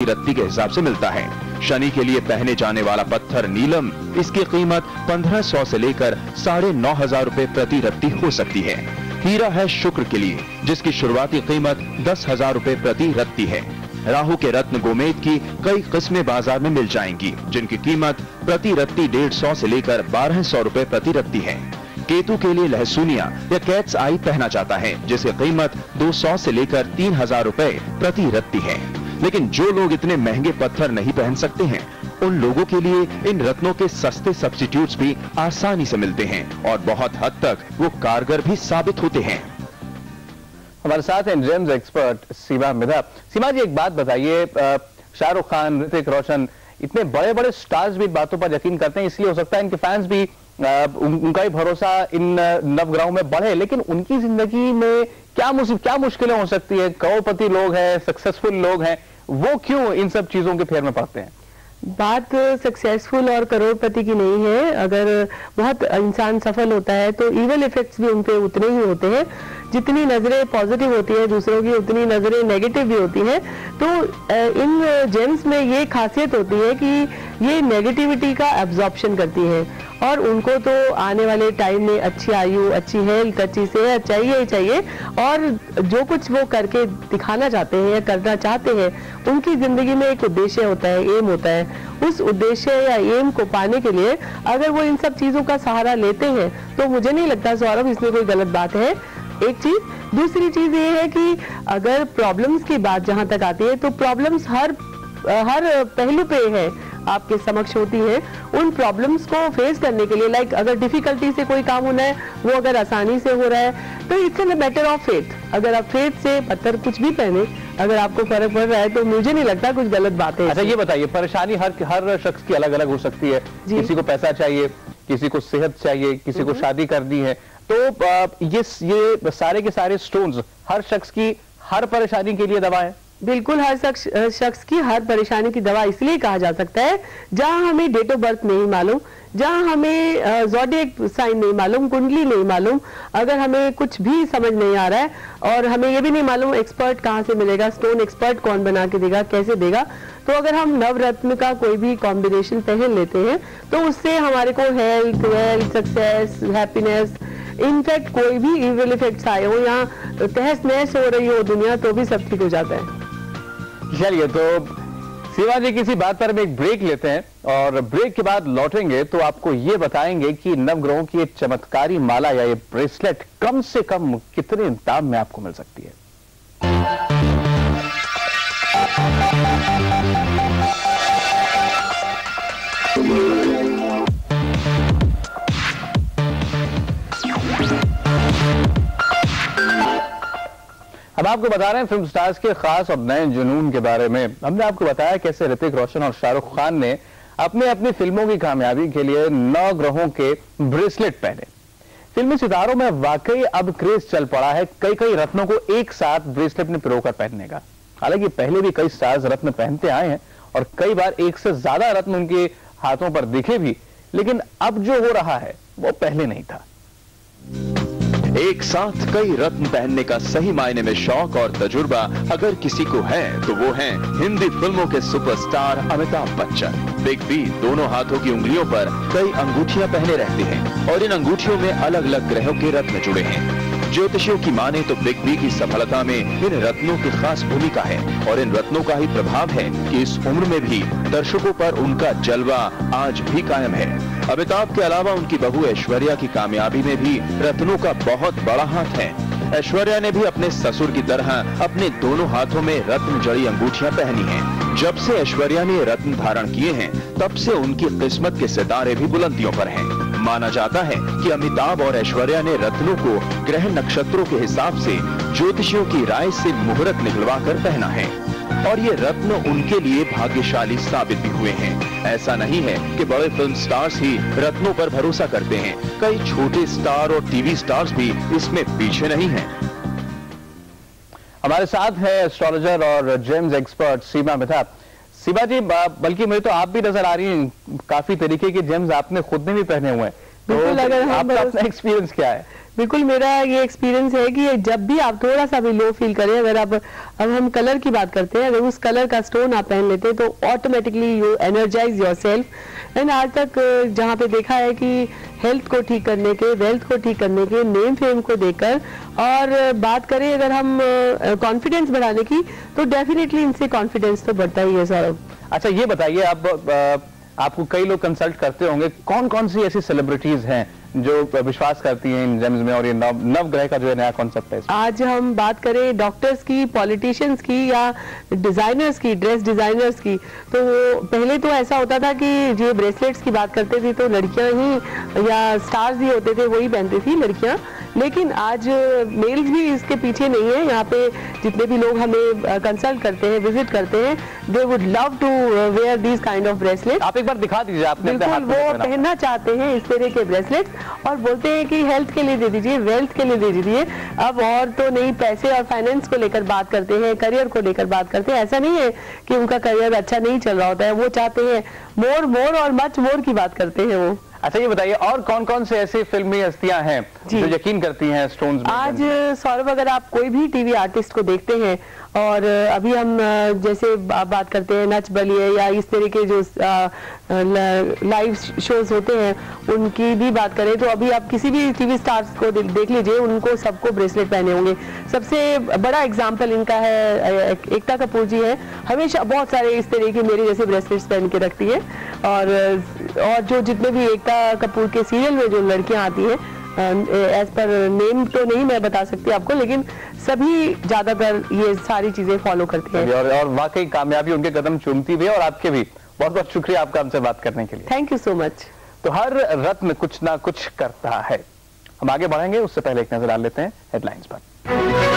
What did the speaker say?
रत्ती के हिसाब से मिलता है। शनि के लिए पहने जाने वाला पत्थर नीलम, इसकी कीमत 1500 से लेकर 9,500 रुपए प्रति रत्ती हो सकती है। हीरा है शुक्र के लिए, जिसकी शुरुआती कीमत 10,000 रुपए प्रति रत्ती है। राहु के रत्न गोमेद की कई किस्में बाजार में मिल जाएंगी, जिनकी कीमत प्रति रत्ती 150 से लेकर 1200 रुपए प्रति रत्ती है। केतु के लिए लहसुनिया या कैट्स आई पहना जाता है, जिसकी कीमत 200 से लेकर 3,000 रुपए प्रति रत्ती है। लेकिन जो लोग इतने महंगे पत्थर नहीं पहन सकते हैं, उन लोगों के लिए इन रत्नों के सस्ते सब्स्टिट्यूट्स भी आसानी से मिलते हैं और बहुत हद तक वो कारगर भी साबित होते हैं। हमारे साथ हैं जेम्स एक्सपर्ट सीमा मिधा। सीमा जी, एक बात बताइए, शाहरुख खान, ऋतिक रोशन, इतने बड़े बड़े स्टार्स भी बातों पर यकीन करते हैं, इसलिए हो सकता है इनके फैंस भी उनका ही भरोसा इन नवग्रहों में बढ़े, लेकिन उनकी जिंदगी में क्या मुश्किलें हो सकती है? करोड़पति लोग हैं, सक्सेसफुल लोग हैं, वो क्यों इन सब चीजों के फेर में पड़ते हैं? बात सक्सेसफुल और करोड़पति की नहीं है। अगर बहुत इंसान सफल होता है तो इविल इफेक्ट्स भी उन पे उतने ही होते हैं। जितनी नजरें पॉजिटिव होती है दूसरों की, उतनी नजरें नेगेटिव भी होती हैं। तो इन जेम्स में ये खासियत होती है कि ये नेगेटिविटी का एब्जॉर्प्शन करती है और उनको तो आने वाले टाइम में अच्छी आयु, अच्छी हेल्थ, अच्छी सेहत चाहिए ही चाहिए, और जो कुछ वो करके दिखाना चाहते हैं या करना चाहते हैं, उनकी जिंदगी में एक उद्देश्य होता है, एम होता है। उस उद्देश्य या एम को पाने के लिए अगर वो इन सब चीजों का सहारा लेते हैं तो मुझे नहीं लगता सौरभ इसमें कोई गलत बात है। एक चीज। दूसरी चीज ये है कि अगर प्रॉब्लम्स की बात जहां तक आती है तो प्रॉब्लम्स हर पहलू पे है, आपके समक्ष होती है। उन प्रॉब्लम्स को फेस करने के लिए, लाइक अगर डिफिकल्टी से कोई काम होना है, वो अगर आसानी से हो रहा है तो it's a matter of faith. अगर आप फेथ से पत्थर कुछ भी पहने, अगर आपको फर्क पड़ रहा है तो मुझे नहीं लगता कुछ गलत बात है। अच्छा, ये बताइए, परेशानी हर शख्स की अलग अलग हो सकती है। किसी को पैसा चाहिए, किसी को सेहत चाहिए, किसी को शादी करनी है, तो ये सारे के सारे स्टोन्स हर शख्स की हर परेशानी के लिए दवा है? बिल्कुल, हर शख्स की हर परेशानी की दवा इसलिए कहा जा सकता है जहां हमें डेट ऑफ बर्थ नहीं मालूम, जहां हमें ज़ोडिएक साइन नहीं मालूम, कुंडली नहीं मालूम, अगर हमें कुछ भी समझ नहीं आ रहा है और हमें ये भी नहीं मालूम एक्सपर्ट कहां से मिलेगा, स्टोन एक्सपर्ट कौन बना के देगा, कैसे देगा, तो अगर हम नवरत्न का कोई भी कॉम्बिनेशन पहन लेते हैं तो उससे हमारे को health, wealth, success, happiness, in fact कोई भी इविल इफेक्ट्स आए हो या तहस नहस हो रही हो दुनिया, तो भी सब ठीक हो जाता है। चलिए, तो सीमा जी, किसी बात पर हम एक ब्रेक लेते हैं और ब्रेक के बाद लौटेंगे तो आपको ये बताएंगे कि नवग्रहों की एक चमत्कारी माला या ये ब्रेसलेट कम से कम कितने दाम में आपको मिल सकती है। अब आपको बता रहे हैं फिल्म स्टार्स के खास और नए जुनून के बारे में। हमने आपको बताया कैसे ऋतिक रोशन और शाहरुख खान ने अपनी फिल्मों की कामयाबी के लिए 9 ग्रहों के ब्रेसलेट पहने। फिल्मी सितारों में वाकई अब क्रेज चल पड़ा है कई रत्नों को एक साथ ब्रेसलेट में पिरोकर पहनने का। हालांकि पहले भी कई स्टार्स रत्न पहनते आए हैं और कई बार एक से ज्यादा रत्न उनके हाथों पर दिखे भी, लेकिन अब जो हो रहा है वो पहले नहीं था। एक साथ कई रत्न पहनने का सही मायने में शौक और तजुर्बा अगर किसी को है तो वो हैं हिंदी फिल्मों के superstar Amitabh Bachchan. Big B दोनों हाथों की उंगलियों पर कई अंगूठियां पहने रहते हैं और इन अंगूठियों में अलग अलग ग्रहों के रत्न जुड़े हैं। ज्योतिषियों की माने तो बिग बी की सफलता में इन रत्नों की खास भूमिका है और इन रत्नों का ही प्रभाव है कि इस उम्र में भी दर्शकों पर उनका जलवा आज भी कायम है। अमिताभ के अलावा उनकी बहू ऐश्वर्या की कामयाबी में भी रत्नों का बहुत बड़ा हाथ है। ऐश्वर्या ने भी अपने ससुर की तरह अपने दोनों हाथों में रत्न जड़ी अंगूठियां पहनी हैं। जब से ऐश्वर्या ने रत्न धारण किए हैं, तब से उनकी किस्मत के सितारे भी बुलंदियों पर हैं। माना जाता है कि अमिताभ और ऐश्वर्या ने रत्नों को ग्रह नक्षत्रों के हिसाब से ज्योतिषियों की राय से मुहूर्त निकलवा कर पहना है और ये रत्न उनके लिए भाग्यशाली साबित भी हुए हैं। ऐसा नहीं है कि बड़े फिल्म स्टार्स ही रत्नों पर भरोसा करते हैं, कई छोटे स्टार और टीवी स्टार्स भी इसमें पीछे नहीं हैं। हमारे साथ है एस्ट्रोलॉजर और जेम्स एक्सपर्ट सीमा मिधा। सीमा जी, बल्कि मुझे तो आप भी नजर आ रही हैं, काफी तरीके के जेम्स आपने खुद ने भी पहने हुए हैं, तो अगर आपका अपना एक्सपीरियंस क्या है? बिल्कुल, मेरा ये एक्सपीरियंस है कि जब भी आप थोड़ा सा भी लो फील करें, अगर आप अब हम कलर की बात करते हैं, अगर उस कलर का स्टोन आप पहन लेते हैं तो automatically you energise yourself. And आज तक जहाँ पे देखा है कि हेल्थ को ठीक करने के, वेल्थ को ठीक करने के, नेम फेम को देकर, और बात करें अगर हम कॉन्फिडेंस बढ़ाने की, तो डेफिनेटली इनसे कॉन्फिडेंस तो बढ़ता ही है सौरभ। अच्छा, ये बताइए, आपको कई लोग कंसल्ट करते होंगे, कौन कौन सी ऐसी सेलिब्रिटीज हैं जो विश्वास करती हैं इन जेम्स में, और ये नवग्रह का जो है नया कॉन्सेप्ट है? आज हम बात करें डॉक्टर्स की, पॉलिटिशियंस की, या डिजाइनर्स की, ड्रेस डिजाइनर्स की, तो पहले तो ऐसा होता था कि ये ब्रेसलेट्स की बात करते थे तो लड़कियां ही या स्टार्स ही होते थे, वही पहनती थी लड़कियां। लेकिन आज मेल्स भी इसके पीछे नहीं है। यहाँ पे जितने भी लोग हमें कंसल्ट करते हैं, विजिट करते हैं, they would love to wear these kind of bracelet. आप एक बार दिखा दीजिए। आपने बिल्कुल, वो पहनना चाहते हैं इस तरह के ब्रेसलेट, और बोलते हैं कि हेल्थ के लिए दे दीजिए, वेल्थ के लिए दे दीजिए। अब और तो नहीं, पैसे और फाइनेंस को लेकर बात करते हैं, करियर को लेकर बात करते हैं। ऐसा नहीं है कि उनका करियर अच्छा नहीं चल रहा होता है, वो चाहते हैं मोर मोर और मच मोर की बात करते हैं वो। अच्छा, ये बताइए, और कौन कौन से ऐसी फिल्मी हस्तियां हैं जो यकीन करती हैं स्टोन्स में? आज सौरभ, अगर आप कोई भी टीवी आर्टिस्ट को देखते हैं, और अभी हम जैसे बात करते हैं नच बलिए या इस तरह के जो लाइव शोज होते हैं, उनकी भी बात करें तो अभी आप किसी भी टीवी स्टार्स को देख लीजिए, उनको सबको ब्रेसलेट पहने होंगे। सबसे बड़ा एग्जाम्पल इनका है एकता कपूर जी है, हमेशा बहुत सारे इस तरह की मेरे जैसे ब्रेसलेट्स पहन के रखती है। और जो जितने भी एकता कपूर के सीरियल में जो लड़कियां आती हैं, एज पर नेम तो नहीं मैं बता सकती आपको, लेकिन सभी ज्यादातर ये सारी चीजें फॉलो करती हैं। और वाकई कामयाबी उनके कदम चूमती भी है। और आपके भी बहुत बहुत शुक्रिया आपका हमसे बात करने के लिए। Thank you so much. तो हर रत्न कुछ ना कुछ करता है। हम आगे बढ़ेंगे, उससे पहले एक नजर डाल लेते हैं हेडलाइंस पर।